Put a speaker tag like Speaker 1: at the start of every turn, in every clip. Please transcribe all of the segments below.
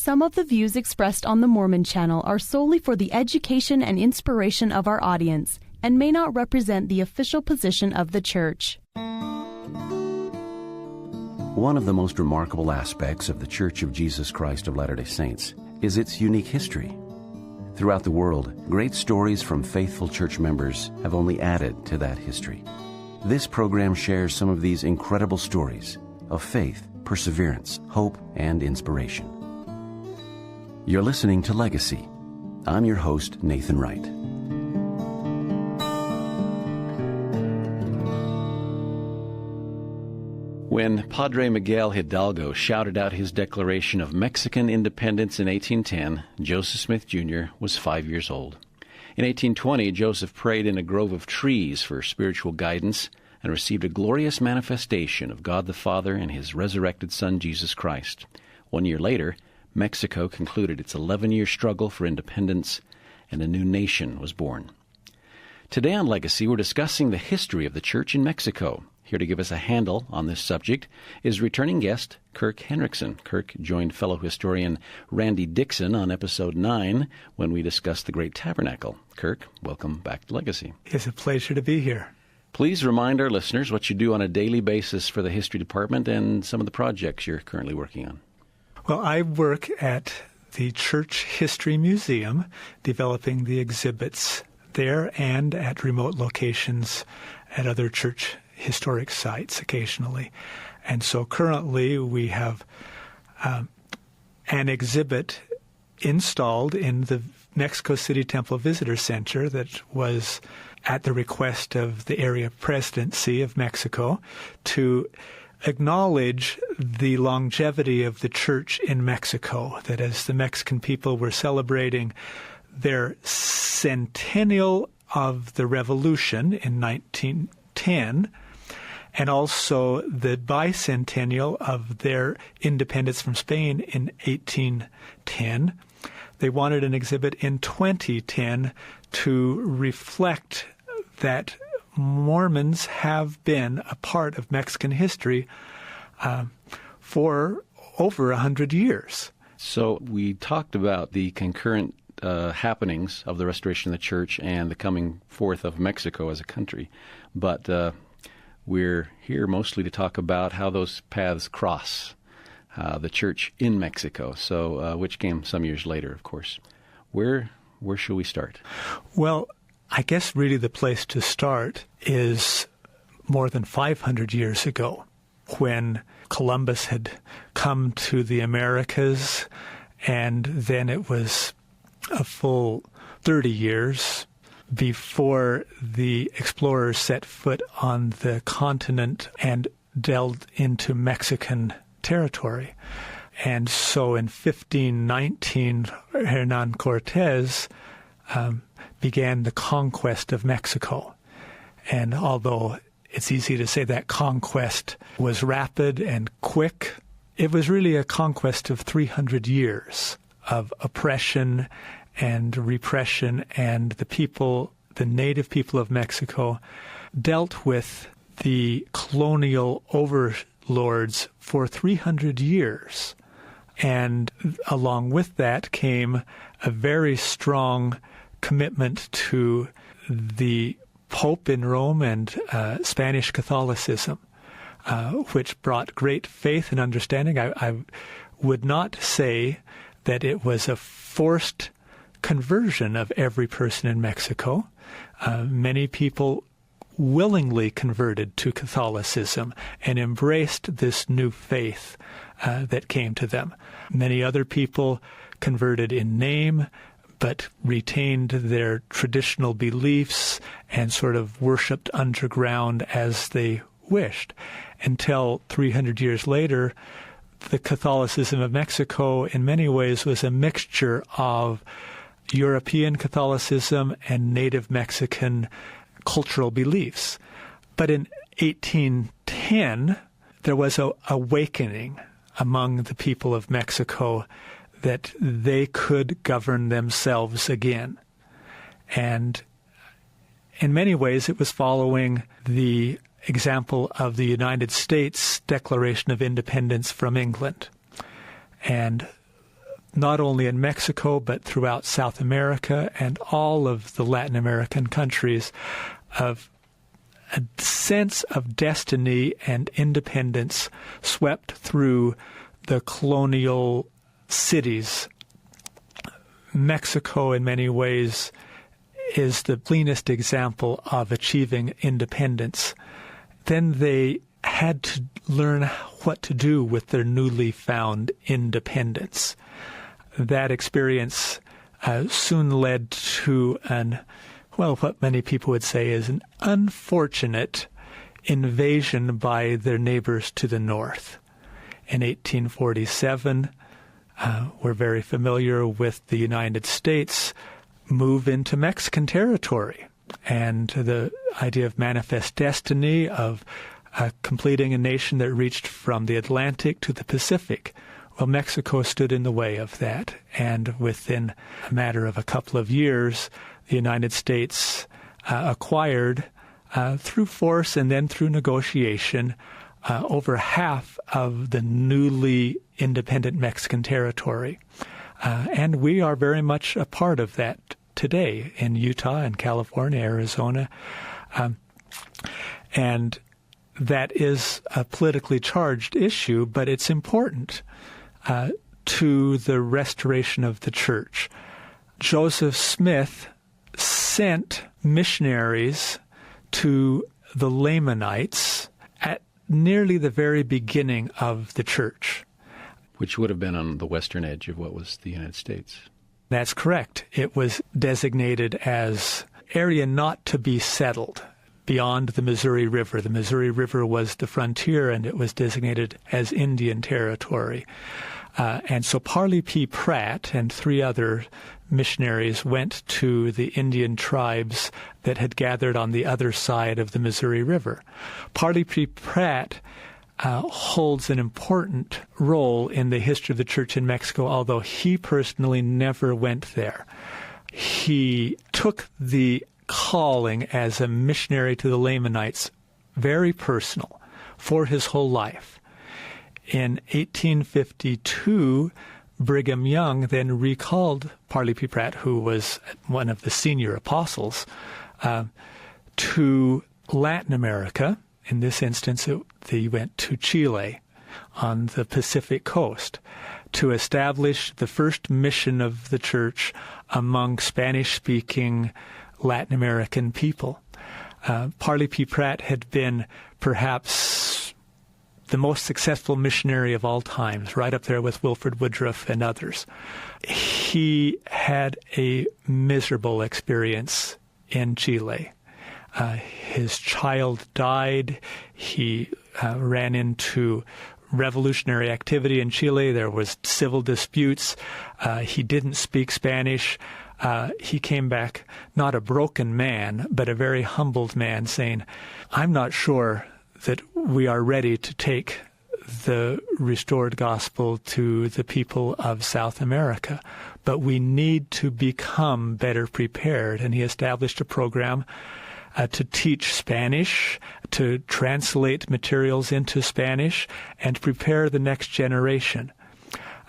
Speaker 1: Some of the views expressed on the Mormon Channel are solely for the education and inspiration of our audience and may not represent the official position of the Church.
Speaker 2: One of the most remarkable aspects of the Church of Jesus Christ of Latter-day Saints is its unique history. Throughout the world, great stories from faithful church members have only added to that history. This program shares some of these incredible stories of faith, perseverance, hope, and inspiration. You're listening to Legacy. I'm your host, Nathan Wright. When Padre Miguel Hidalgo shouted out his declaration of Mexican independence in 1810, Joseph Smith Jr. was 5 years old. In 1820, Joseph prayed in a grove of trees for spiritual guidance and received a glorious manifestation of God the Father and his resurrected Son, Jesus Christ. 1 year later, Mexico concluded its 11-year struggle for independence, and a new nation was born. Today on Legacy, we're discussing the history of the Church in Mexico. Here to give us a handle on this subject is returning guest Kirk Henriksen. Kirk joined fellow historian Randy Dixon on episode 9 when we discussed the Great Tabernacle. Kirk, welcome back to Legacy.
Speaker 3: It's a pleasure to be here.
Speaker 2: Please remind our listeners what you do on a daily basis for the History Department and some of the projects you're currently working on.
Speaker 3: Well, I work at the Church History Museum, developing the exhibits there and at remote locations at other church historic sites occasionally. And so currently we have an exhibit installed in the Mexico City Temple Visitor Center that was at the request of the area presidency of Mexico to acknowledge the longevity of the church in Mexico, that as the Mexican people were celebrating their centennial of the revolution in 1910, and also the bicentennial of their independence from Spain in 1810. They wanted an exhibit in 2010 to reflect that Mormons have been a part of Mexican history for over 100 years.
Speaker 2: So we talked about the concurrent happenings of the restoration of the church and the coming forth of Mexico as a country. But we're here mostly to talk about how those paths cross the church in Mexico, so which came some years later, of course. Where shall we start?
Speaker 3: Well, I guess really the place to start is more than 500 years ago, when Columbus had come to the Americas, and then it was a full 30 years before the explorers set foot on the continent and delved into Mexican territory. And so in 1519, Hernan Cortez began the conquest of Mexico. And although it's easy to say that conquest was rapid and quick, it was really a conquest of 300 years of oppression and repression, and the native people of Mexico dealt with the colonial overlords for 300 years. And along with that came a very strong commitment to the Pope in Rome and Spanish Catholicism, which brought great faith and understanding. I would not say that it was a forced conversion of every person in Mexico. Many people willingly converted to Catholicism and embraced this new faith that came to them. Many other people converted in name, but retained their traditional beliefs and sort of worshipped underground as they wished, until 300 years later, the Catholicism of Mexico in many ways was a mixture of European Catholicism and native Mexican cultural beliefs. But in 1810, there was an awakening among the people of Mexico that they could govern themselves again. And in many ways, it was following the example of the United States Declaration of Independence from England. And not only in Mexico, but throughout South America and all of the Latin American countries, of a sense of destiny and independence swept through the colonial cities. Mexico, in many ways, is the cleanest example of achieving independence. Then they had to learn what to do with their newly found independence. That experience soon led to what many people would say is an unfortunate invasion by their neighbors to the north. In 1847, we're very familiar with the United States move into Mexican territory, and the idea of manifest destiny, of completing a nation that reached from the Atlantic to the Pacific. Well, Mexico stood in the way of that, and within a matter of a couple of years, the United States acquired, through force and then through negotiation, over half of the newly independent Mexican territory. And we are very much a part of that today in Utah and California, Arizona. And that is a politically charged issue, but it's important to the restoration of the church. Joseph Smith sent missionaries to the Lamanites at nearly the very beginning of the church.
Speaker 2: Which would have been on the western edge of what was the United States.
Speaker 3: That's correct. It was designated as area not to be settled beyond the Missouri River. The Missouri River was the frontier, and it was designated as Indian territory. And so Parley P. Pratt and 3 other missionaries went to the Indian tribes that had gathered on the other side of the Missouri River. Parley P. Pratt holds an important role in the history of the church in Mexico, although he personally never went there. He took the calling as a missionary to the Lamanites very personal for his whole life. In 1852, Brigham Young then recalled Parley P. Pratt, who was one of the senior apostles, to Latin America. In this instance, they went to Chile on the Pacific coast to establish the first mission of the church among Spanish-speaking Latin American people. Parley P. Pratt had been perhaps the most successful missionary of all times, right up there with Wilford Woodruff and others. He had a miserable experience in Chile. His child died. He ran into revolutionary activity in Chile. There was civil disputes. He didn't speak Spanish. He came back not a broken man, but a very humbled man, saying, I'm not sure that we are ready to take the restored gospel to the people of South America, but we need to become better prepared. And he established a program to teach Spanish, to translate materials into Spanish, and prepare the next generation.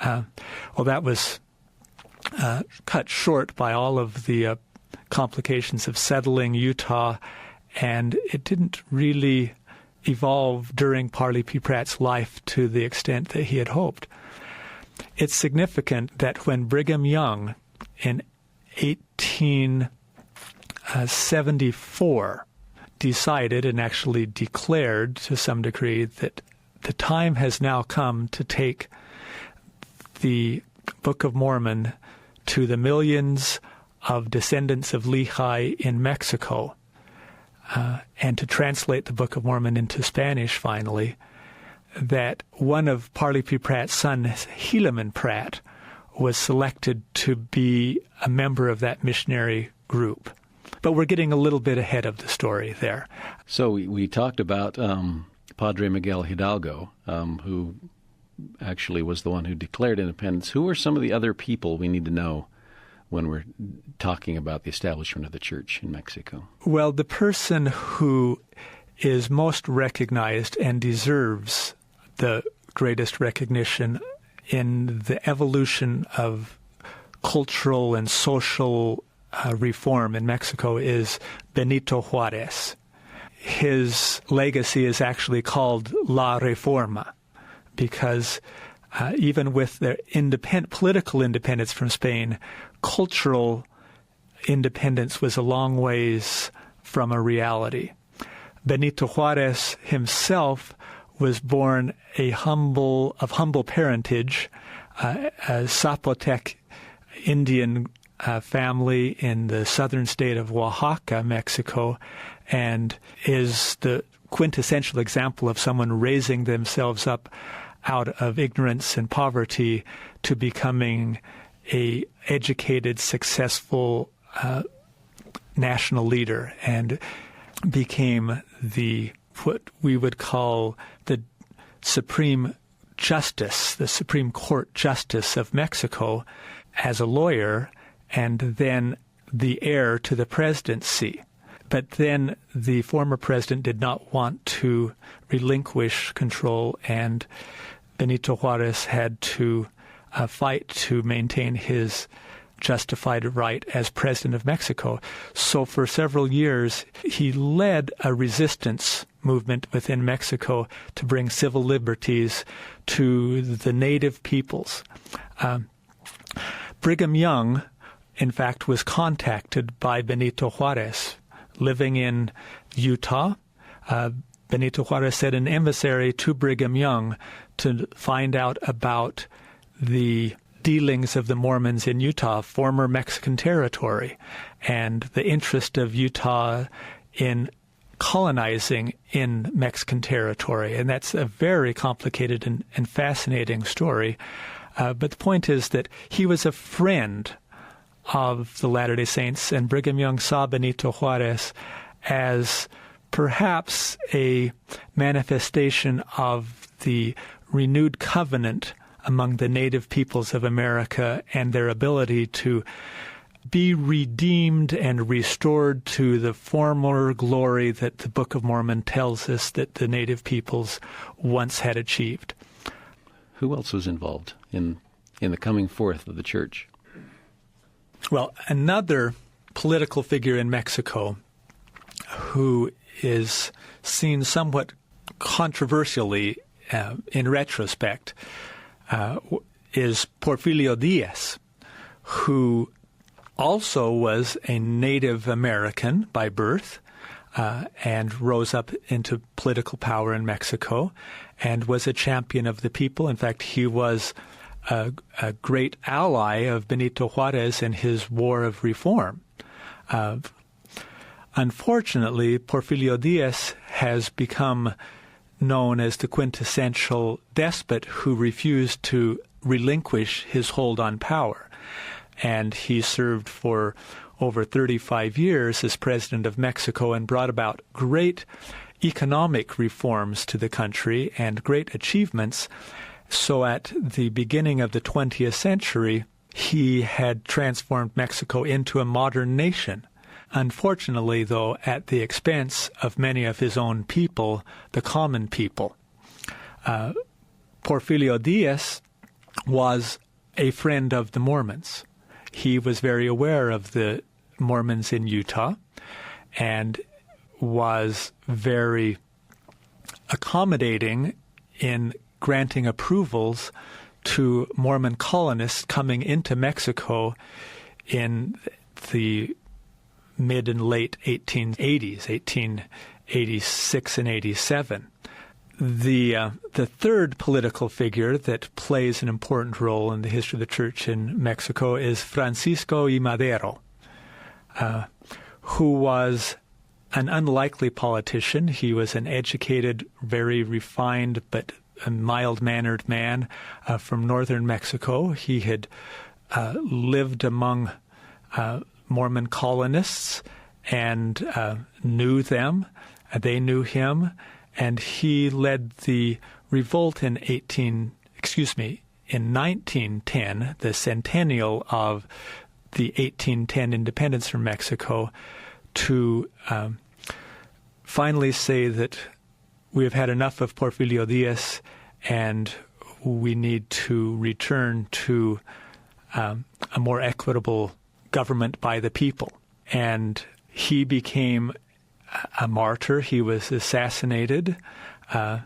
Speaker 3: Well, that was cut short by all of the complications of settling Utah, and it didn't really evolve during Parley P. Pratt's life to the extent that he had hoped. It's significant that when Brigham Young in 1874 decided and actually declared to some degree that the time has now come to take the Book of Mormon to the millions of descendants of Lehi in Mexico, and to translate the Book of Mormon into Spanish finally, that one of Parley P. Pratt's sons, Helaman Pratt, was selected to be a member of that missionary group. But we're getting a little bit ahead of the story there.
Speaker 2: So we talked about Padre Miguel Hidalgo, who actually was the one who declared independence. Who are some of the other people we need to know when we're talking about the establishment of the church in Mexico?
Speaker 3: Well, the person who is most recognized and deserves the greatest recognition in the evolution of cultural and social reform in Mexico is Benito Juárez. His legacy is actually called La Reforma because even with their political independence from Spain, cultural independence was a long ways from a reality. Benito Juárez himself was born of humble parentage, a Zapotec Indian family in the southern state of Oaxaca, Mexico, and is the quintessential example of someone raising themselves up out of ignorance and poverty to becoming a educated, successful national leader, and became what we would call the Supreme Justice, the Supreme Court Justice of Mexico, as a lawyer, and then the heir to the presidency. But then the former president did not want to relinquish control, and Benito Juárez had to fight to maintain his justified right as president of Mexico. So for several years, he led a resistance movement within Mexico to bring civil liberties to the native peoples. Brigham Young, in fact, was contacted by Benito Juárez, living in Utah. Benito Juárez sent an emissary to Brigham Young to find out about the dealings of the Mormons in Utah, former Mexican territory, and the interest of Utah in colonizing in Mexican territory. And that's a very complicated and fascinating story. But the point is that he was a friend of the Latter-day Saints, and Brigham Young saw Benito Juárez as perhaps a manifestation of the renewed covenant among the native peoples of America and their ability to be redeemed and restored to the former glory that the Book of Mormon tells us that the native peoples once had achieved.
Speaker 2: Who else was involved in the coming forth of the church?
Speaker 3: Well, another political figure in Mexico who is seen somewhat controversially in retrospect is Porfirio Díaz, who also was a Native American by birth and rose up into political power in Mexico and was a champion of the people. In fact, he was a great ally of Benito Juárez in his war of reform. Unfortunately, Porfirio Díaz has become known as the quintessential despot who refused to relinquish his hold on power. And he served for over 35 years as president of Mexico and brought about great economic reforms to the country and great achievements. So at the beginning of the 20th century, he had transformed Mexico into a modern nation. Unfortunately, though, at the expense of many of his own people, the common people. Porfirio Díaz was a friend of the Mormons. He was very aware of the Mormons in Utah and was very accommodating in granting approvals to Mormon colonists coming into Mexico in the mid and late 1880s, 1886 and 87. The third political figure that plays an important role in the history of the church in Mexico is Francisco I. Madero, who was an unlikely politician. He was an educated, very refined, but a mild-mannered man from northern Mexico. He had lived among Mormon colonists and knew them. They knew him, and he led the revolt in 1910, the centennial of the 1810 independence from Mexico, to finally say that we have had enough of Porfirio Díaz and we need to return to a more equitable government by the people. And he became a martyr. He was assassinated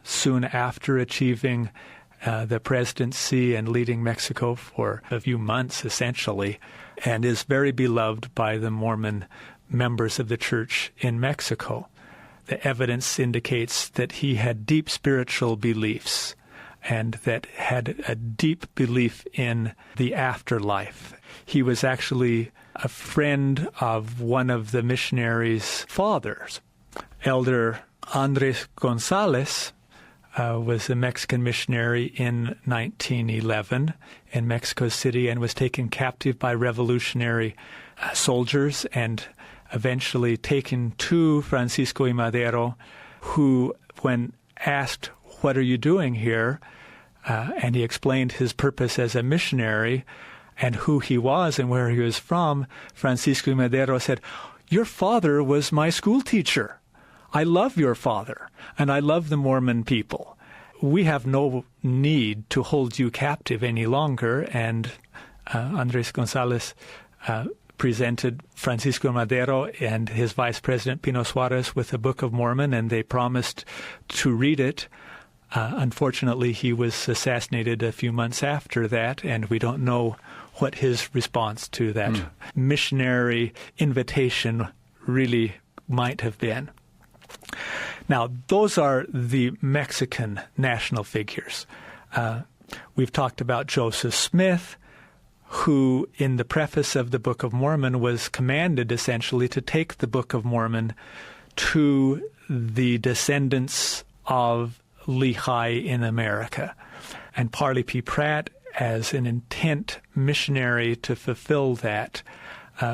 Speaker 3: soon after achieving the presidency and leading Mexico for a few months, essentially, and is very beloved by the Mormon members of the church in Mexico. The evidence indicates that he had deep spiritual beliefs and that had a deep belief in the afterlife. He was actually a friend of one of the missionaries' fathers. Elder Andres Gonzalez was a Mexican missionary in 1911 in Mexico City and was taken captive by revolutionary soldiers and eventually taken to Francisco y Madero, who, when asked, "What are you doing here?" And he explained his purpose as a missionary and who he was and where he was from, Francisco y Madero said, "Your father was my school teacher. I love your father, and I love the Mormon people. We have no need to hold you captive any longer." And Andres Gonzalez presented Francisco Madero and his vice president, Pino Suarez, with the Book of Mormon, and they promised to read it. Unfortunately, he was assassinated a few months after that, and we don't know what his response to that missionary invitation really might have been. Now, those are the Mexican national figures. We've talked about Joseph Smith, who in the preface of the Book of Mormon was commanded essentially to take the Book of Mormon to the descendants of Lehi in America. And Parley P. Pratt, as an intent missionary to fulfill that.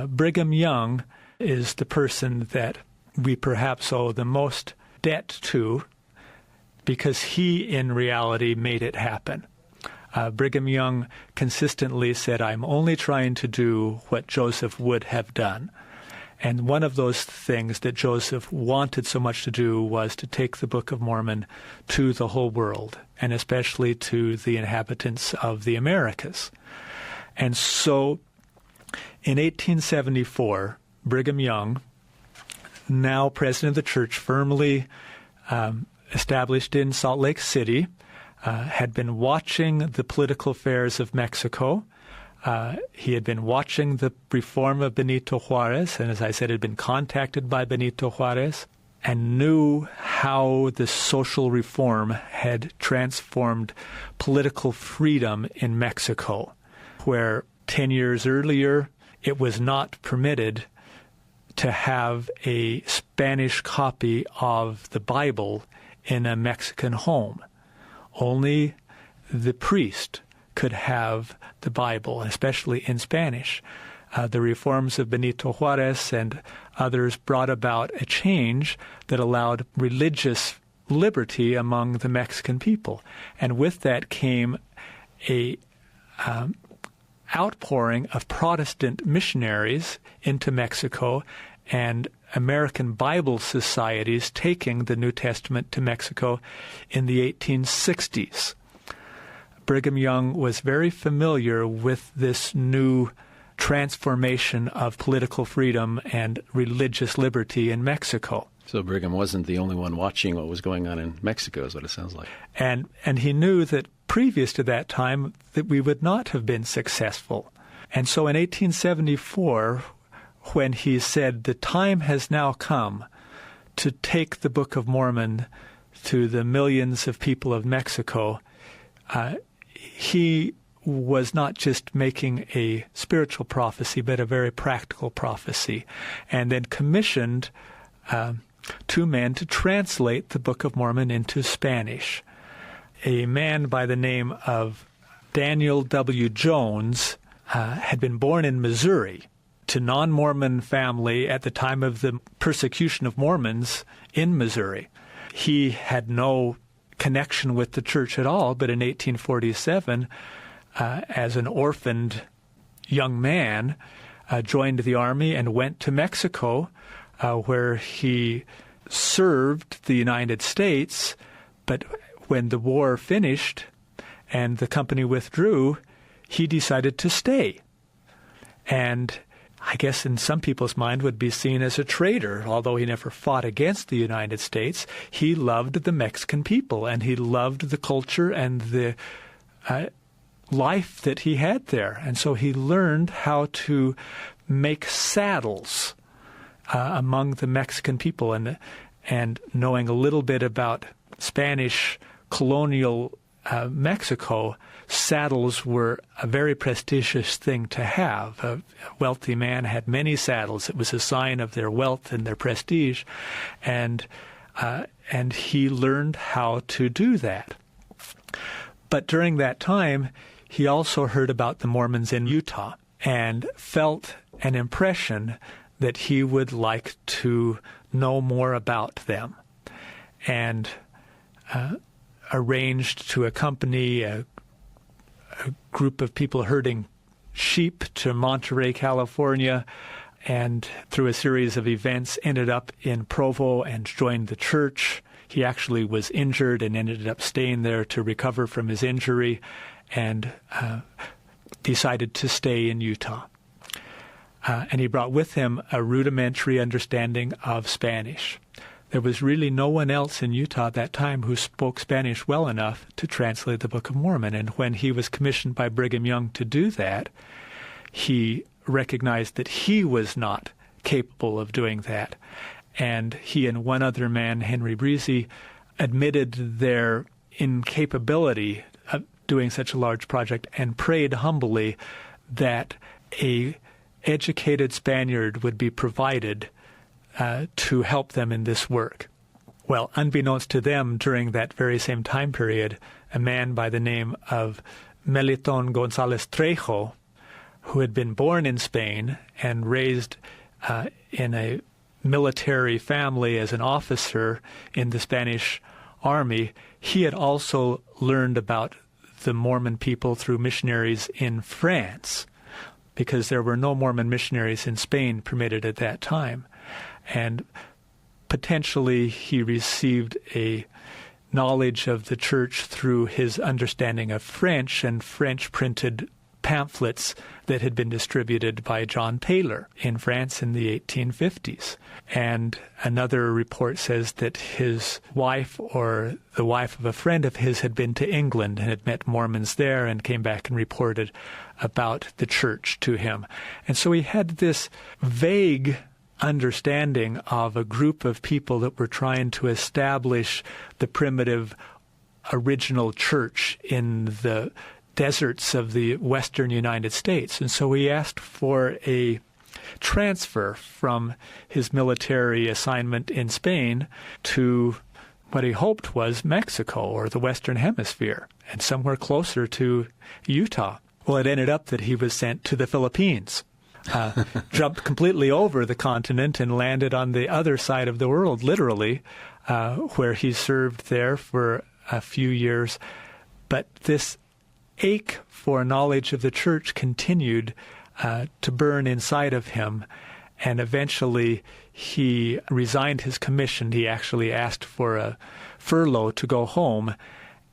Speaker 3: Brigham Young is the person that we perhaps owe the most debt to, because he, in reality, made it happen. Brigham Young consistently said, "I'm only trying to do what Joseph would have done." And one of those things that Joseph wanted so much to do was to take the Book of Mormon to the whole world, and especially to the inhabitants of the Americas. And so in 1874, Brigham Young, now president of the church, firmly established in Salt Lake City, had been watching the political affairs of Mexico. He had been watching the reform of Benito Juarez, and as I said, had been contacted by Benito Juarez, and knew how the social reform had transformed political freedom in Mexico, where 10 years earlier it was not permitted to have a Spanish copy of the Bible in a Mexican home. Only the priest could have the Bible, especially in Spanish. The reforms of Benito Juarez and others brought about a change that allowed religious liberty among the Mexican people. And with that came a outpouring of Protestant missionaries into Mexico and American Bible societies taking the New Testament to Mexico in the 1860s. Brigham Young was very familiar with this new transformation of political freedom and religious liberty in Mexico.
Speaker 2: So Brigham wasn't the only one watching what was going on in Mexico, is what it sounds like.
Speaker 3: And he knew that previous to that time that we would not have been successful. And so in 1874, when he said, "The time has now come to take the Book of Mormon to the millions of people of Mexico," he was not just making a spiritual prophecy, but a very practical prophecy, and then commissioned 2 men to translate the Book of Mormon into Spanish. A man by the name of Daniel W. Jones had been born in Missouri to non-Mormon family at the time of the persecution of Mormons in Missouri. He had no connection with the church at all, but in 1847, as an orphaned young man, joined the army and went to Mexico, where he served the United States. But when the war finished and the company withdrew, he decided to stay. And I guess in some people's mind would be seen as a traitor. Although he never fought against the United States, he loved the Mexican people, and he loved the culture and the life that he had there. And so he learned how to make saddles among the Mexican people. And knowing a little bit about Spanish colonial Mexico, saddles were a very prestigious thing to have. A wealthy man had many saddles. It was a sign of their wealth and their prestige, and he learned how to do that. But during that time, he also heard about the Mormons in Utah and felt an impression that he would like to know more about them, and arranged to accompany a group of people herding sheep to Monterey, California, and through a series of events ended up in Provo and joined the church. He actually was injured and ended up staying there to recover from his injury, and decided to stay in Utah. And he brought with him a rudimentary understanding of Spanish. There was really no one else in Utah at that time who spoke Spanish well enough to translate the Book of Mormon. And when he was commissioned by Brigham Young to do that, he recognized that he was not capable of doing that. And he and one other man, Henry Breezy, admitted their incapability of doing such a large project and prayed humbly that a educated Spaniard would be provided to help them in this work. Well, unbeknownst to them, during that very same time period, a man by the name of Meliton González Trejo, who had been born in Spain and raised in a military family as an officer in the Spanish army, he had also learned about the Mormon people through missionaries in France, because there were no Mormon missionaries in Spain permitted at that time. And potentially he received a knowledge of the church through his understanding of French and French printed pamphlets that had been distributed by John Taylor in France in the 1850s. And another report says that his wife or the wife of a friend of his had been to England and had met Mormons there and came back and reported about the church to him. And so he had this vague understanding of a group of people that were trying to establish the primitive original church in the deserts of the western United States. And so he asked for a transfer from his military assignment in Spain to what he hoped was Mexico or the Western Hemisphere and somewhere closer to Utah. Well, it ended up that he was sent to the Philippines. Jumped completely over the continent and landed on the other side of the world, literally, where he served there for a few years. But this ache for knowledge of the church continued to burn inside of him, and eventually he resigned his commission. He actually asked for a furlough to go home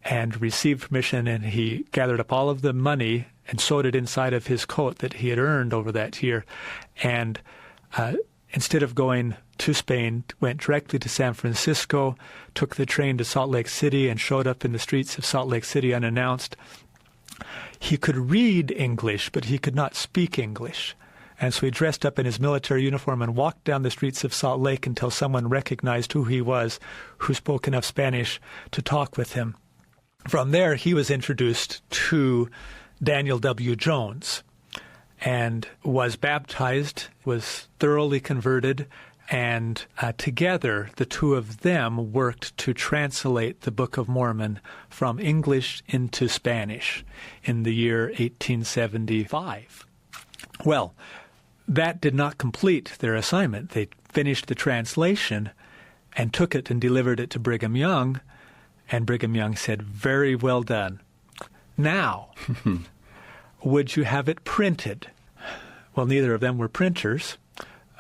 Speaker 3: and received permission, and he gathered up all of the money and sewed it inside of his coat that he had earned over that year. And instead of going to Spain, went directly to San Francisco, took the train to Salt Lake City, and showed up in the streets of Salt Lake City unannounced. He could read English, but he could not speak English. And so he dressed up in his military uniform and walked down the streets of Salt Lake until someone recognized who he was, who spoke enough Spanish to talk with him. From there, he was introduced to Daniel W. Jones and was baptized, was thoroughly converted, and together the two of them worked to translate the Book of Mormon from English into Spanish in the year 1875. Well, that did not complete their assignment. They finished the translation and took it and delivered it to Brigham Young, and Brigham Young said, "Very well done. Now, would you have it printed?" Well, neither of them were printers,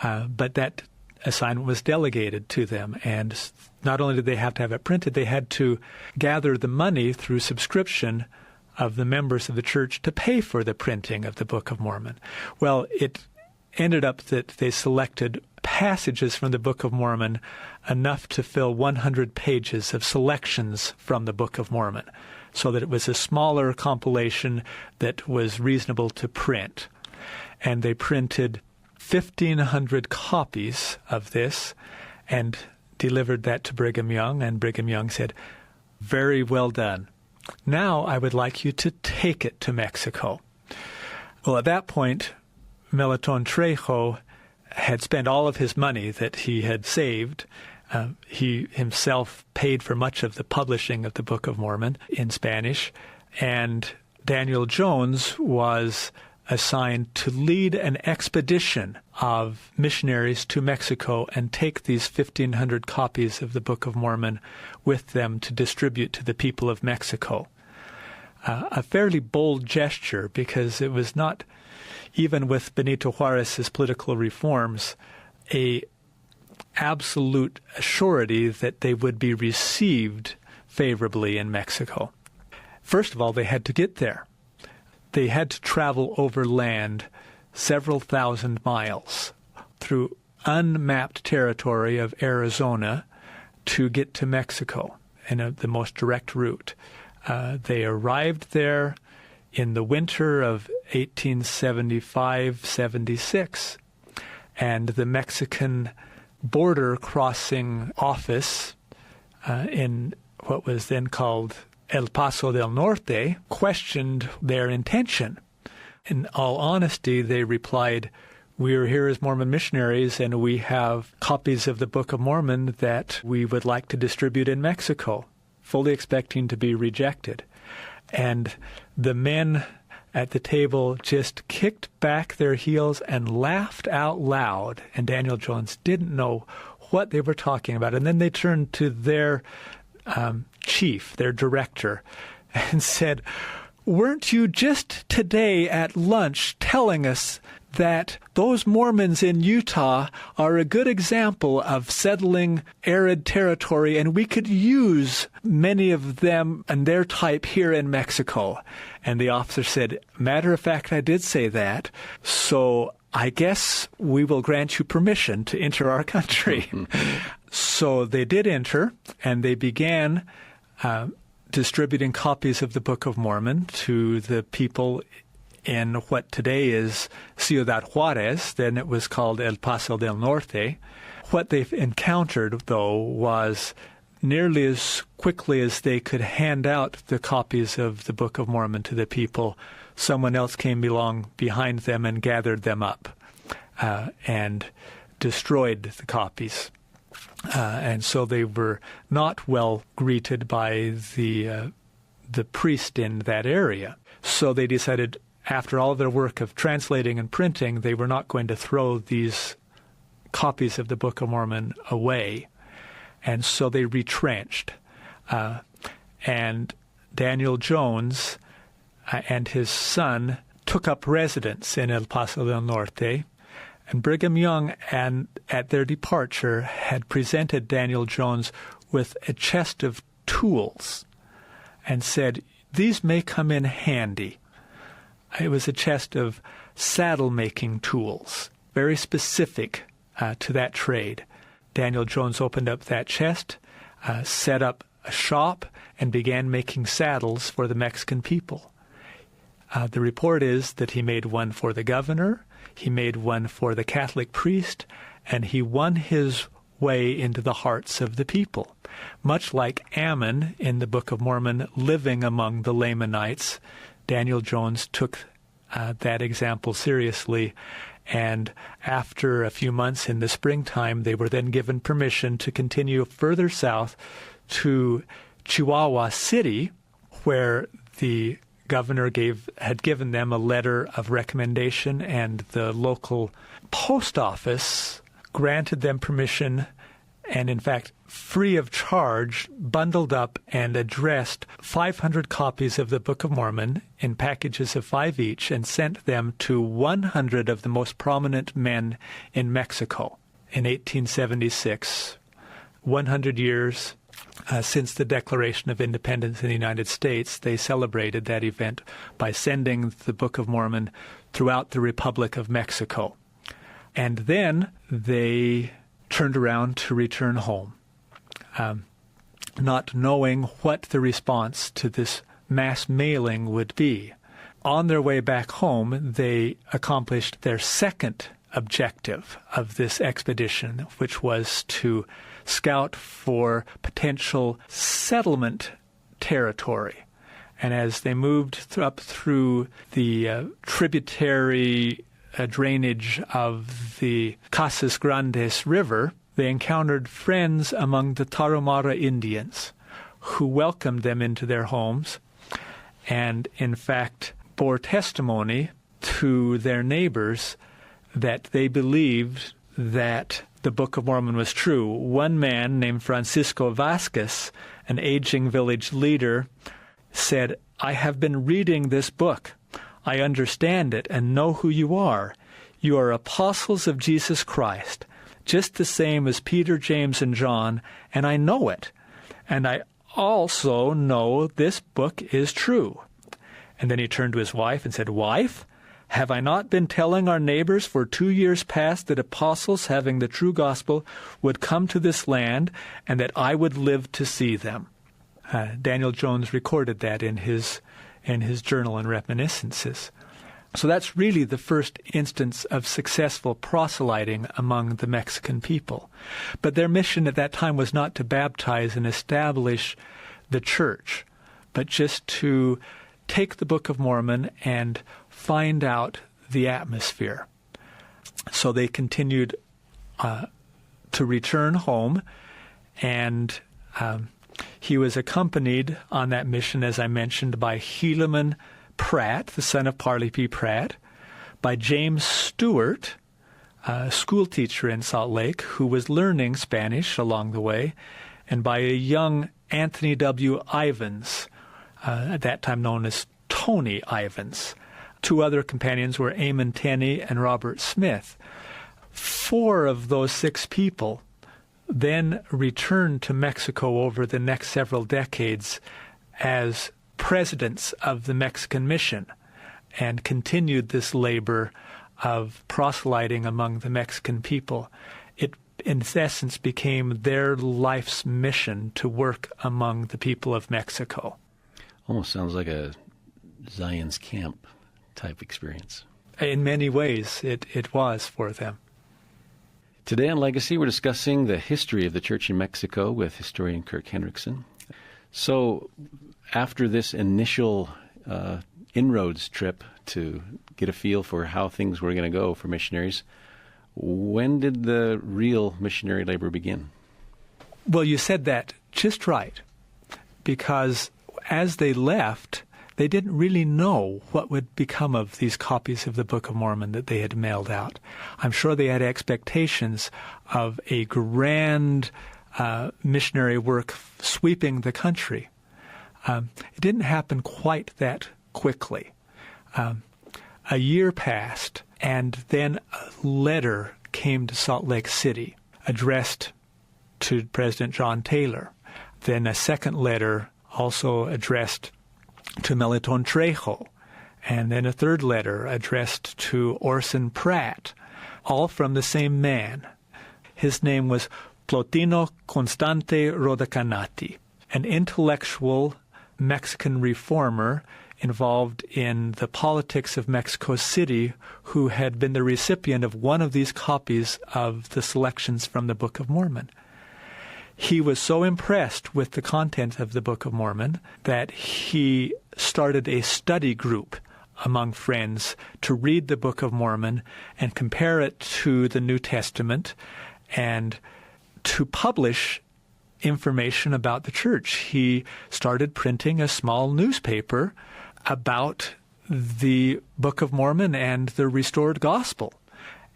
Speaker 3: but that assignment was delegated to them. And not only did they have to have it printed, they had to gather the money through subscription of the members of the church to pay for the printing of the Book of Mormon. Well, it ended up that they selected passages from the Book of Mormon enough to fill 100 pages of selections from the Book of Mormon, so that it was a smaller compilation that was reasonable to print. And they printed 1,500 copies of this and delivered that to Brigham Young, and Brigham Young said, "Very well done. Now I would like you to take it to Mexico." Well, at that point, Melaton Trejo had spent all of his money that he had saved. He himself paid for much of the publishing of the Book of Mormon in Spanish, and Daniel Jones was assigned to lead an expedition of missionaries to Mexico and take these 1,500 copies of the Book of Mormon with them to distribute to the people of Mexico. A fairly bold gesture, because it was not, even with Benito Juarez's political reforms, a absolute surety that they would be received favorably in Mexico. First of all, they had to get there. They had to travel overland several thousand miles through unmapped territory of Arizona to get to Mexico in the most direct route. They arrived there in the winter of 1875-76, and the Mexican border crossing office in what was then called El Paso del Norte questioned their intention. In all honesty, they replied, "We are here as Mormon missionaries, and we have copies of the Book of Mormon that we would like to distribute in Mexico," fully expecting to be rejected. And the men at the table just kicked back their heels and laughed out loud, and Daniel Jones didn't know what they were talking about. And then they turned to their chief, their director, and said, "Weren't you just today at lunch telling us that those Mormons in Utah are a good example of settling arid territory, and we could use many of them and their type here in Mexico?" And the officer said, "Matter of fact, I did say that, so I guess we will grant you permission to enter our country." So they did enter, and they began distributing copies of the Book of Mormon to the people in what today is Ciudad Juarez. Then it was called El Paso del Norte. What they encountered, though, was nearly as quickly as they could hand out the copies of the Book of Mormon to the people, someone else came along behind them and gathered them up and destroyed the copies. And so they were not well greeted by the priest in that area. So they decided, after all their work of translating and printing, they were not going to throw these copies of the Book of Mormon away. And so they retrenched. And Daniel Jones and his son took up residence in El Paso del Norte. And Brigham Young, at their departure, had presented Daniel Jones with a chest of tools and said, "These may come in handy." It was a chest of saddle-making tools, very specific to that trade. Daniel Jones opened up that chest, set up a shop, and began making saddles for the Mexican people. The report is that he made one for the governor, he made one for the Catholic priest, and he won his way into the hearts of the people. Much like Ammon in the Book of Mormon living among the Lamanites, Daniel Jones took that example seriously, and after a few months in the springtime, they were then given permission to continue further south to Chihuahua City, where the governor had given them a letter of recommendation, and the local post office granted them permission, and in fact, free of charge, bundled up and addressed 500 copies of the Book of Mormon in packages of 5 each and sent them to 100 of the most prominent men in Mexico in 1876. 100 years, since the Declaration of Independence in the United States, they celebrated that event by sending the Book of Mormon throughout the Republic of Mexico. And then they turned around to return home, not knowing what the response to this mass mailing would be. On their way back home, they accomplished their second objective of this expedition, which was to scout for potential settlement territory. And as they moved up through the tributary drainage of the Casas Grandes River, they encountered friends among the Tarahumara Indians who welcomed them into their homes and, in fact, bore testimony to their neighbors that they believed that the Book of Mormon was true. One man named Francisco Vasquez, an aging village leader, said, "I have been reading this book. I understand it and know who you are. You are apostles of Jesus Christ, just the same as Peter, James, and John, and I know it. And I also know this book is true." And then he turned to his wife and said, "Wife, have I not been telling our neighbors for 2 years past that apostles having the true gospel would come to this land and that I would live to see them?" Daniel Jones recorded that in his journal and reminiscences. So that's really the first instance of successful proselyting among the Mexican people. But their mission at that time was not to baptize and establish the church, but just to take the Book of Mormon and find out the atmosphere. So they continued to return home, and he was accompanied on that mission, as I mentioned, by Helaman Pratt, the son of Parley P. Pratt, by James Stewart, a school teacher in Salt Lake who was learning Spanish along the way, and by a young Anthony W. Ivins, at that time known as Tony Ivins. 2 other companions were Amon Tenney and Robert Smith. 4 of those 6 people then returned to Mexico over the next several decades as presidents of the Mexican mission and continued this labor of proselyting among the Mexican people. It, in essence, became their life's mission to work among the people of Mexico.
Speaker 2: Almost sounds like a Zion's camp type experience.
Speaker 3: In many ways, it was for them.
Speaker 2: Today on Legacy, we're discussing the history of the church in Mexico with historian Kirk Henriksen. So, after this initial inroads trip to get a feel for how things were going to go for missionaries, when did the real missionary labor begin?
Speaker 3: Well, you said that just right, because as they left, they didn't really know what would become of these copies of the Book of Mormon that they had mailed out. I'm sure they had expectations of a grand missionary work sweeping the country. It didn't happen quite that quickly. A year passed, and then a letter came to Salt Lake City addressed to President John Taylor. Then a second letter also addressed to Meliton Trejo, and then a third letter addressed to Orson Pratt, all from the same man. His name was Plotino Constante Rodacanati, an intellectual Mexican reformer involved in the politics of Mexico City, who had been the recipient of one of these copies of the selections from the Book of Mormon. He was so impressed with the content of the Book of Mormon that he started a study group among friends to read the Book of Mormon and compare it to the New Testament and to publish information about the church. He started printing a small newspaper about the Book of Mormon and the restored gospel,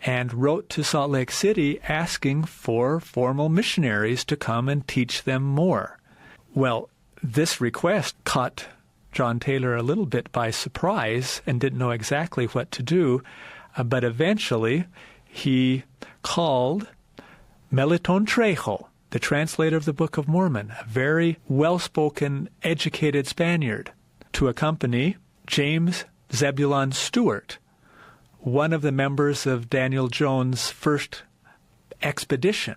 Speaker 3: and wrote to Salt Lake City asking for formal missionaries to come and teach them more. Well, this request caught John Taylor a little bit by surprise and didn't know exactly what to do, but eventually he called Meliton Trejo the translator of the Book of Mormon, a very well-spoken, educated Spaniard, to accompany James Zebulon Stewart, one of the members of Daniel Jones' first expedition,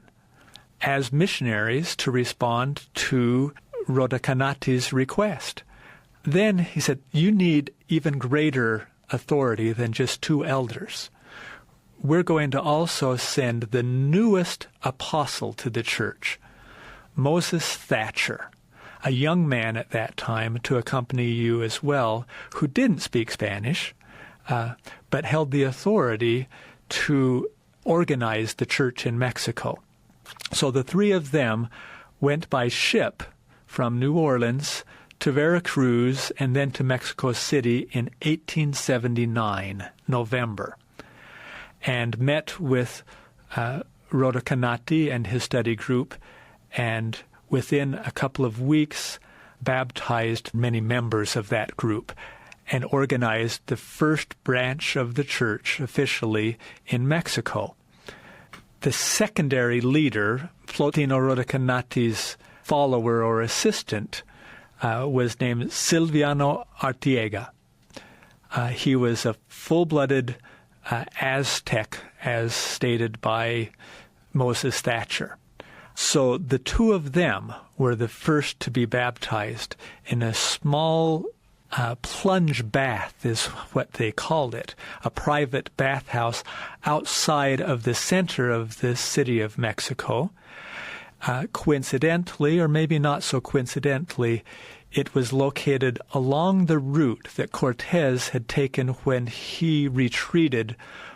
Speaker 3: as missionaries to respond to Rodakanati's request. Then he said, you need even greater authority than just 2 elders. We're going to also send the newest apostle to the church, Moses Thatcher, a young man at that time, to accompany you as well, who didn't speak Spanish, but held the authority to organize the church in Mexico. So the 3 of them went by ship from New Orleans to Veracruz and then to Mexico City in 1879, November, and met with Rodakanati and his study group, and within a couple of weeks baptized many members of that group and organized the first branch of the church officially in Mexico. The secondary leader, Plotino Rodakanati's follower or assistant, was named Silviano Artiega. He was a full-blooded Aztec, as stated by Moses Thatcher. So the 2 of them were the first to be baptized in a small plunge bath, is what they called it, a private bathhouse outside of the center of the city of Mexico. Coincidentally, or maybe not so coincidentally, it was located along the route that Cortez had taken when he retreated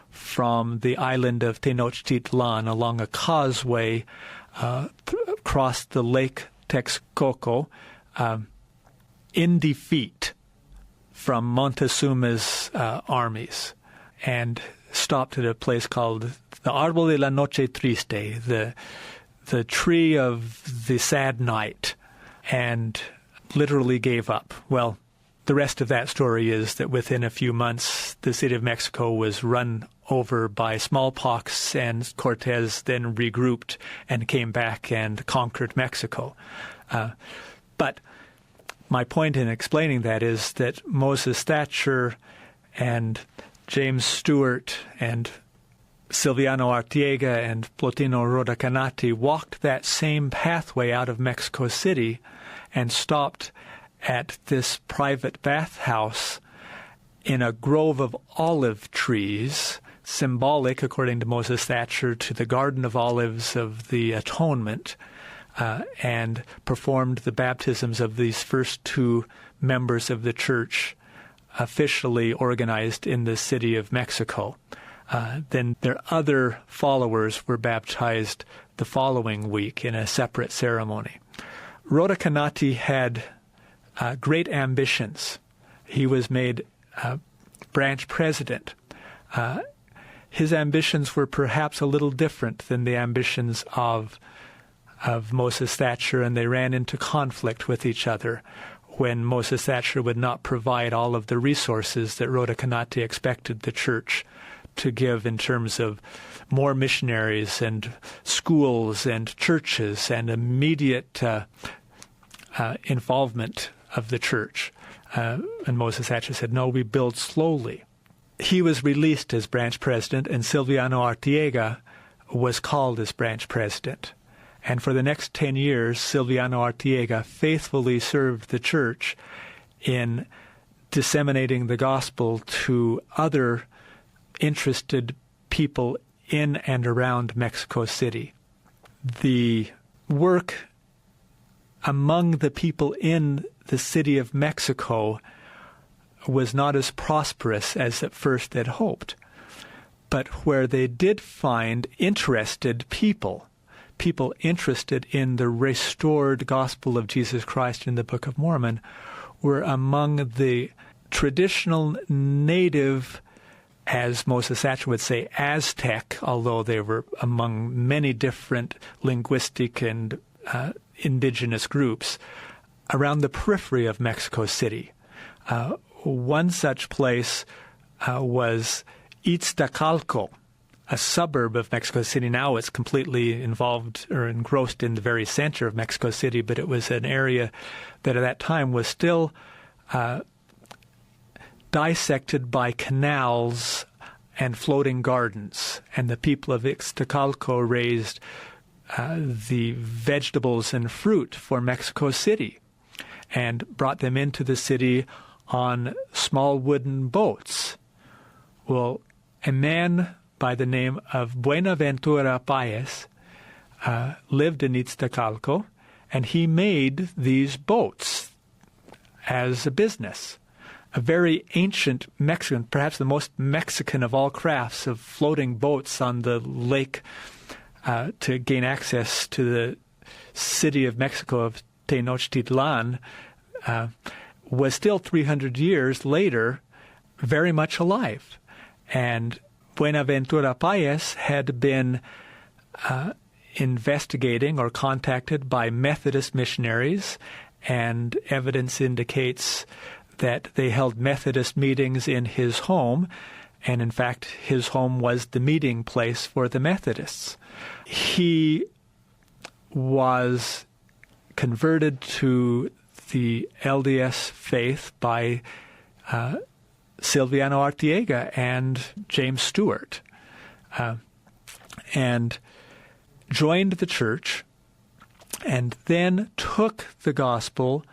Speaker 3: from the island of Tenochtitlan along a causeway across the Lake Texcoco in defeat from Montezuma's armies, and stopped at a place called the Árbol de la Noche Triste, the tree of the sad night, and literally gave up. Well, the rest of that story is that within a few months, the city of Mexico was run over by smallpox, and Cortez then regrouped and came back and conquered Mexico. But my point in explaining that is that Moses Thatcher and James Stewart and Silviano Artiega and Plotino Rodakanati walked that same pathway out of Mexico City and stopped at this private bathhouse in a grove of olive trees, symbolic, according to Moses Thatcher, to the Garden of Olives of the Atonement, and performed the baptisms of these first 2 members of the church officially organized in the city of Mexico. Then their other followers were baptized the following week in a separate ceremony. Rodakanati had great ambitions. He was made branch president. His ambitions were perhaps a little different than the ambitions of Moses Thatcher, and they ran into conflict with each other when Moses Thatcher would not provide all of the resources that Rodakanati expected the church to give in terms of more missionaries and schools and churches and immediate involvement of the church. And Moses Thatcher said, no, we build slowly. He was released as branch president, and Silviano Artiega was called as branch president. And for the next 10 years, Silviano Artiega faithfully served the church in disseminating the gospel to other interested people in and around Mexico City. The work among the people in the city of Mexico was not as prosperous as at first they'd hoped. But where they did find interested people interested in the restored gospel of Jesus Christ in the Book of Mormon, were among the traditional native, as Moses Thatcher would say, Aztec, although they were among many different linguistic and indigenous groups, around the periphery of Mexico City. One such place was Iztacalco, a suburb of Mexico City. Now it's completely involved or engrossed in the very center of Mexico City, but it was an area that at that time was still dissected by canals and floating gardens. And the people of Ixtacalco raised the vegetables and fruit for Mexico City and brought them into the city on small wooden boats. Well, a man by the name of Buenaventura Paez lived in Ixtacalco, and he made these boats as a business. A very ancient Mexican, perhaps the most Mexican of all crafts, of floating boats on the lake to gain access to the city of Mexico of Tenochtitlan, was still 300 years later very much alive. And Buenaventura Paez had been investigating or contacted by Methodist missionaries, and evidence indicates that they held Methodist meetings in his home, and in fact his home was the meeting place for the Methodists. He was converted to the LDS faith by Silviano Artiega and James Stewart, and joined the church, and then took the gospel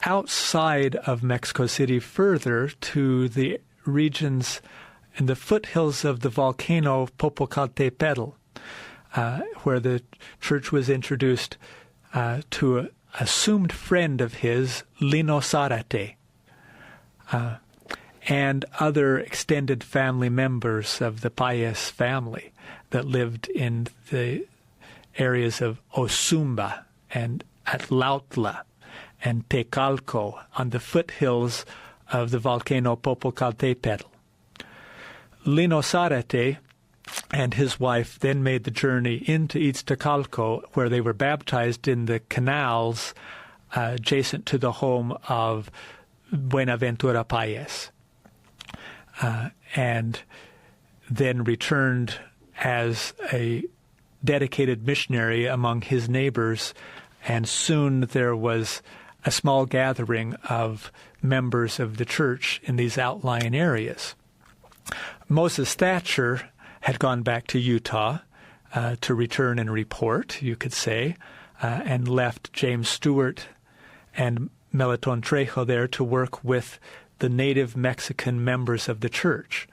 Speaker 3: outside of Mexico City further to the regions in the foothills of the volcano Popocatépetl, where the church was introduced to an assumed friend of his, Lino Zarate, and other extended family members of the Paez family that lived in the areas of Ozumba and Atlautla and Tecalco on the foothills of the volcano Popocatépetl. Lino Zarate and his wife then made the journey into Ixtacalco, where they were baptized in the canals adjacent to the home of Buenaventura Paez, and then returned as a dedicated missionary among his neighbors, and soon there was a small gathering of members of the church in these outlying areas. Moses Thatcher had gone back to Utah to return and report, you could say, and left James Stewart and Meleton Trejo there to work with the native Mexican members of the church.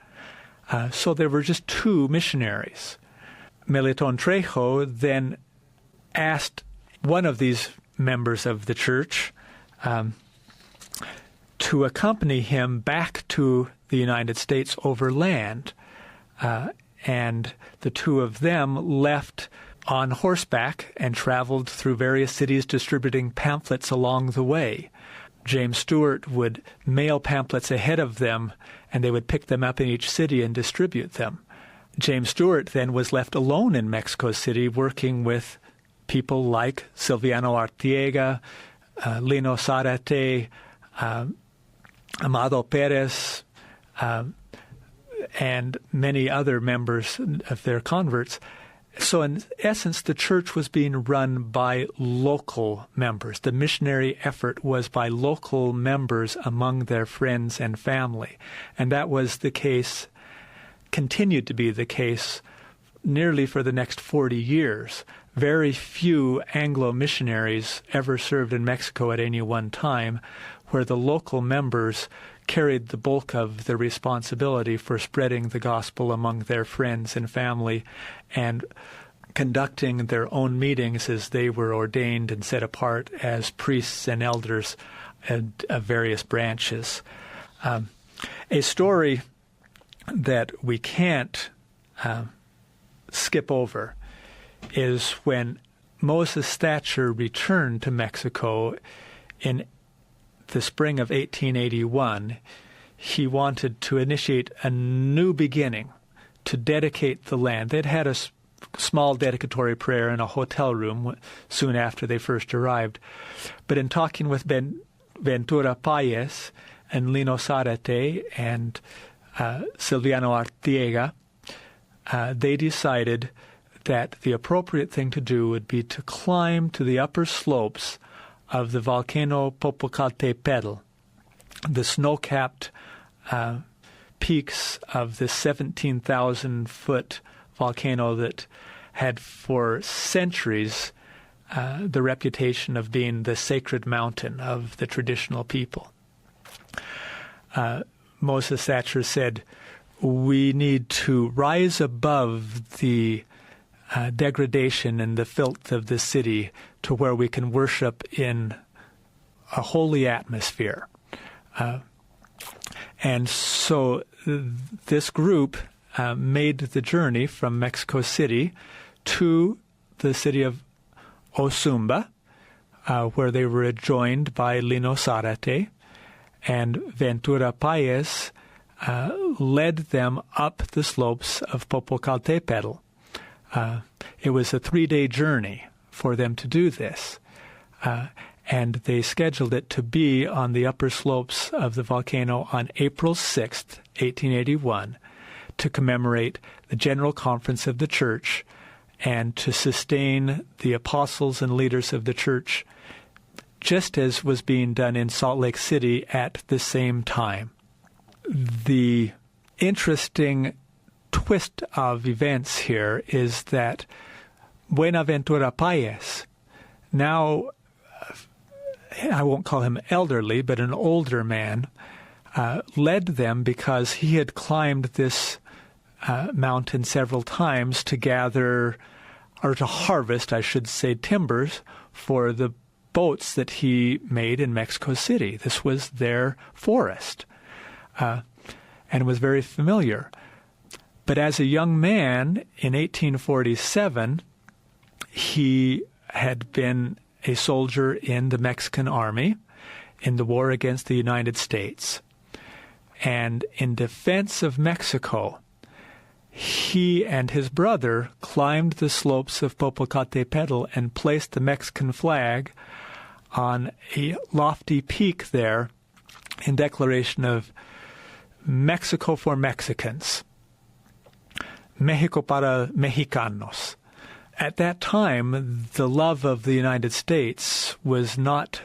Speaker 3: So there were just two missionaries. Meleton Trejo then asked one of these members of the church to accompany him back to the United States over land, and the two of them left on horseback and traveled through various cities distributing pamphlets along the way. James Stewart would mail pamphlets ahead of them, and they would pick them up in each city and distribute them. James Stewart then was left alone in Mexico City working with people like Silviano Artiega, Lino Zarate, Amado Perez, and many other members of their converts. So in essence, the church was being run by local members. The missionary effort was by local members among their friends and family. And that was the case, continued to be the case, nearly for the next 40 years. Very few Anglo missionaries ever served in Mexico at any one time, where the local members carried the bulk of the responsibility for spreading the gospel among their friends and family and conducting their own meetings as they were ordained and set apart as priests and elders of various branches. A story that we can't skip over is when Moses Thatcher returned to Mexico in the spring of 1881. He wanted to initiate a new beginning, to dedicate the land. They'd had a small dedicatory prayer in a hotel room soon after they first arrived. But in talking with Ventura Paez and Lino Zarate and Silviano Artiega, they decided that the appropriate thing to do would be to climb to the upper slopes of the volcano Popocatépetl, the snow-capped peaks of this 17,000-foot volcano that had for centuries the reputation of being the sacred mountain of the traditional people. Moses Thatcher said, we need to rise above the degradation and the filth of the city to where we can worship in a holy atmosphere. And so this group made the journey from Mexico City to the city of Osumba, where they were joined by Lino Zárate, and Ventura Páez led them up the slopes of Popocatépetl. It was a 3-day journey for them to do this, and they scheduled it to be on the upper slopes of the volcano on April 6th, 1881, to commemorate the General Conference of the Church and to sustain the apostles and leaders of the Church, just as was being done in Salt Lake City at the same time. The interesting twist of events here is that Buenaventura Páez, now, I won't call him elderly, but an older man, led them because he had climbed this mountain several times to gather, or to harvest, I should say, timbers for the boats that he made in Mexico City. This was their forest, and was very familiar. But as a young man in 1847, he had been a soldier in the Mexican army in the war against the United States. And in defense of Mexico, he and his brother climbed the slopes of Popocatépetl and placed the Mexican flag on a lofty peak there in declaration of Mexico for Mexicans, México para Mexicanos. At that time, the love of the United States was not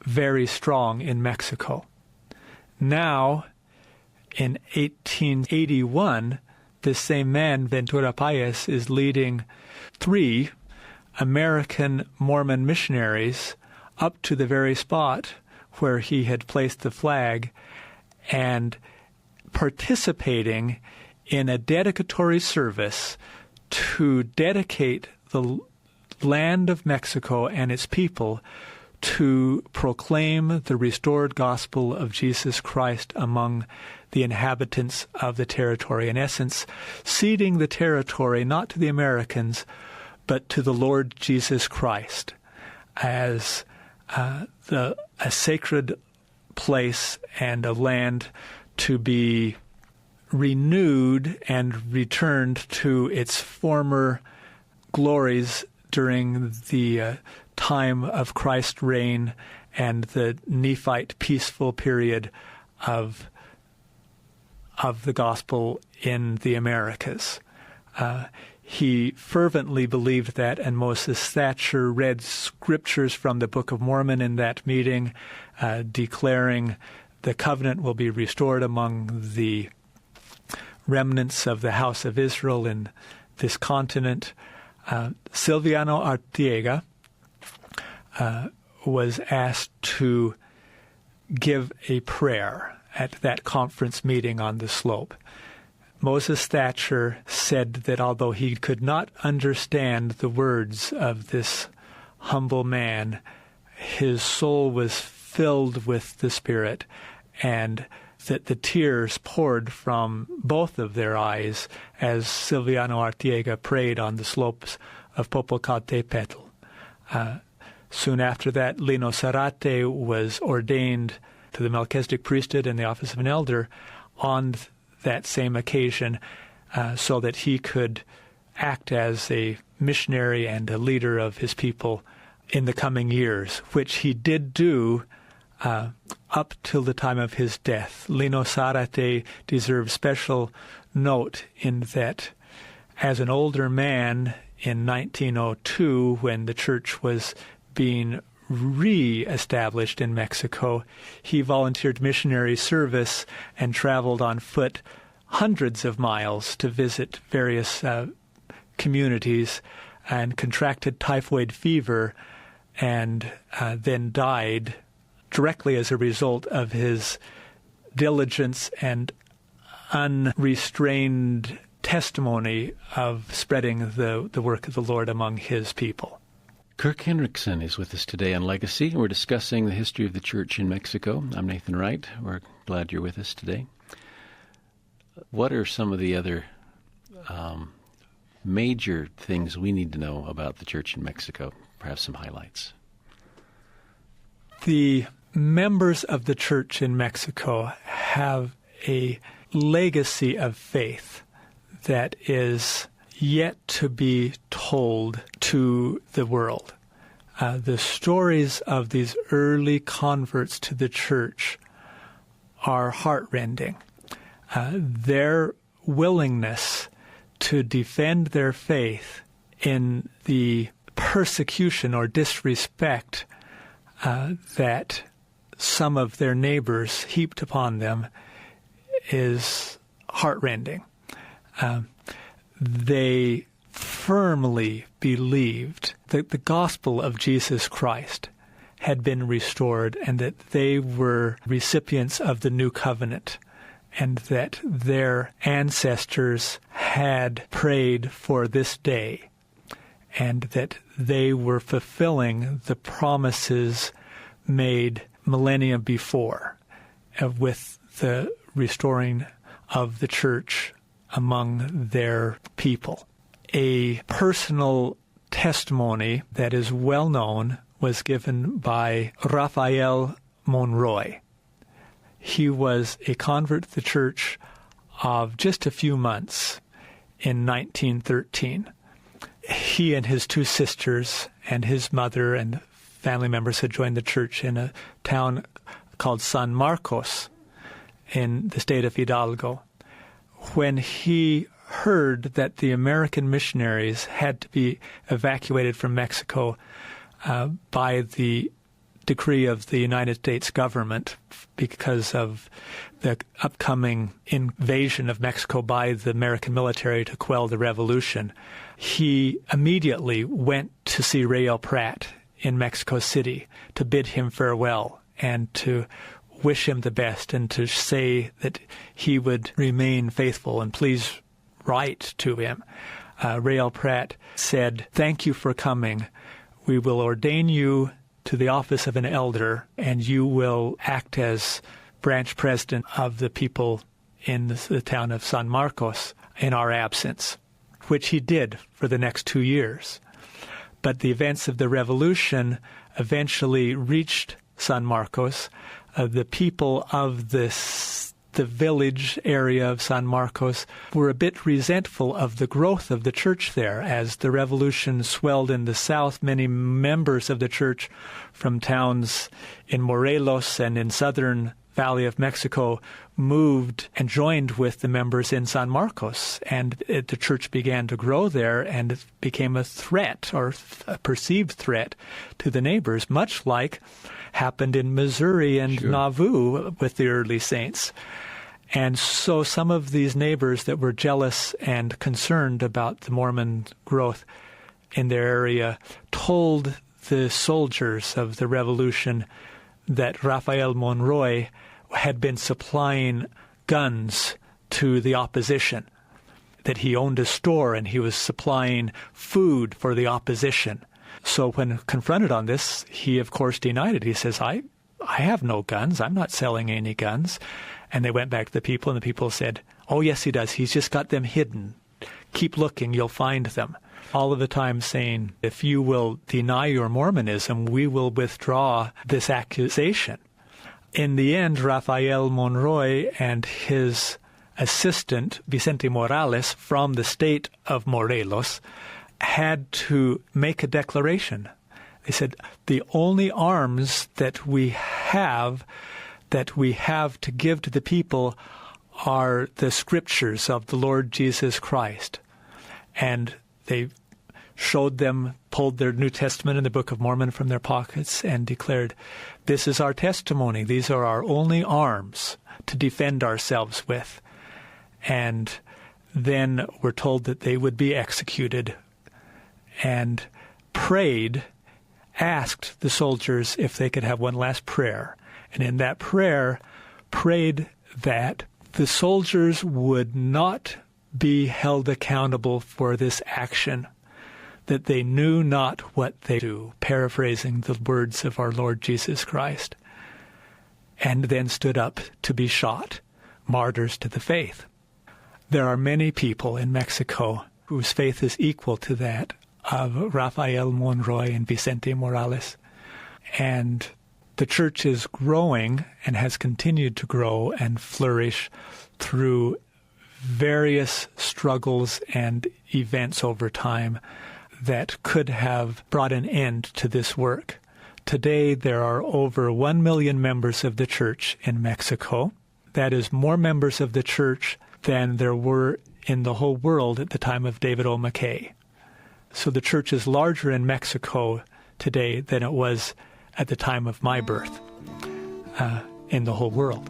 Speaker 3: very strong in Mexico. Now, in 1881, this same man, Ventura Páez, is leading 3 American Mormon missionaries up to the very spot where he had placed the flag and participating in a dedicatory service to dedicate the land of Mexico and its people to proclaim the restored gospel of Jesus Christ among the inhabitants of the territory. In essence, ceding the territory not to the Americans, but to the Lord Jesus Christ as a sacred place and a land to be renewed and returned to its former glories during the time of Christ's reign and the Nephite peaceful period of the gospel in the Americas. He fervently believed that, and Moses Thatcher read scriptures from the Book of Mormon in that meeting, declaring the covenant will be restored among the remnants of the house of Israel in this continent. Silviano Arteaga was asked to give a prayer at that conference meeting on the slope. Moses Thatcher said that although he could not understand the words of this humble man, his soul was filled with the Spirit, and that the tears poured from both of their eyes as Silviano Arteaga prayed on the slopes of Popocatépetl. Soon after that, Lino Zárate was ordained to the Melchizedek priesthood and the office of an elder on that same occasion, so that he could act as a missionary and a leader of his people in the coming years, which he did do up till the time of his death. Lino Zarate deserves special note in that as an older man in 1902, when the church was being re-established in Mexico, he volunteered missionary service and traveled on foot hundreds of miles to visit various communities, and contracted typhoid fever and then died directly as a result of his diligence and unrestrained testimony of spreading the work of the Lord among his people.
Speaker 2: Kirk Henriksen is with us today on Legacy. We're discussing the history of the church in Mexico. I'm Nathan Wright. We're glad you're with us today. What are some of the other major things we need to know about the church in Mexico? Perhaps some highlights.
Speaker 3: The members of the church in Mexico have a legacy of faith that is yet to be told to the world. The stories of these early converts to the church are heartrending. Their willingness to defend their faith in the persecution or disrespect that some of their neighbors heaped upon them is heartrending. They firmly believed that the gospel of Jesus Christ had been restored and that they were recipients of the new covenant, and that their ancestors had prayed for this day, and that they were fulfilling the promises made millennia before with the restoring of the church among their people. A personal testimony that is well known was given by Rafael Monroy. He was a convert to the church of just a few months in 1913. He and his two sisters and his mother and family members had joined the church in a town called San Marcos in the state of Hidalgo. When he heard that the American missionaries had to be evacuated from Mexico by the decree of the United States government because of the upcoming invasion of Mexico by the American military to quell the revolution, he immediately went to see Rael Prat in Mexico City to bid him farewell and to wish him the best and to say that he would remain faithful and please write to him. Rael Prat said, "Thank you for coming. We will ordain you to the office of an elder, and you will act as branch president of the people in the town of San Marcos in our absence," which he did for the next 2 years. But the events of the revolution eventually reached San Marcos. The people of the village area of San Marcos were a bit resentful of the growth of the church there. As the revolution swelled in the south, many members of the church from towns in Morelos and in southern Valley of Mexico moved and joined with the members in San Marcos, and the church began to grow there, and it became a threat or a perceived threat to the neighbors, much like happened in Missouri and Nauvoo with the early saints. And so some of these neighbors that were jealous and concerned about the Mormon growth in their area told the soldiers of the revolution that Rafael Monroy had been supplying guns to the opposition, that he owned a store and he was supplying food for the opposition. So when confronted on this, he, of course, denied it. He says, I have no guns. I'm not selling any guns. And they went back to the people, and the people said, "Oh, yes, he does. He's just got them hidden. Keep looking. You'll find them." All of the time saying, if you will deny your Mormonism, we will withdraw this accusation. In the end, Rafael Monroy and his assistant, Vicente Morales, from the state of Morelos, had to make a declaration. They said, the only arms that we have that we have to give to the people are the scriptures of the Lord Jesus Christ. And they showed them, pulled their New Testament and the Book of Mormon from their pockets and declared, "This is our testimony. These are our only arms to defend ourselves with." And then were told that they would be executed, and prayed, asked the soldiers if they could have one last prayer. And in that prayer, prayed that the soldiers would not be held accountable for this action, that they knew not what they do, paraphrasing the words of our Lord Jesus Christ, and then stood up to be shot, martyrs to the faith. There are many people in Mexico whose faith is equal to that of Rafael Monroy and Vicente Morales. And the church is growing and has continued to grow and flourish through various struggles and events over time that could have brought an end to this work. Today, there are over 1 million members of the church in Mexico. That is more members of the church than there were in the whole world at the time of David O. McKay. So the church is larger in Mexico today than it was at the time of my birth in the whole world.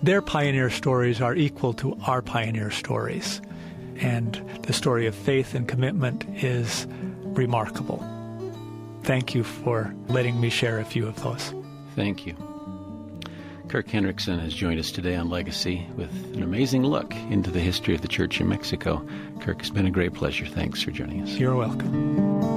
Speaker 3: Their pioneer stories are equal to our pioneer stories, and the story of faith and commitment is remarkable. Thank you for letting me share a few of those.
Speaker 2: Thank you. Kirk Henriksen has joined us today on Legacy with an amazing look into the history of the church in Mexico. Kirk, it's been a great pleasure. Thanks for joining us.
Speaker 3: You're welcome.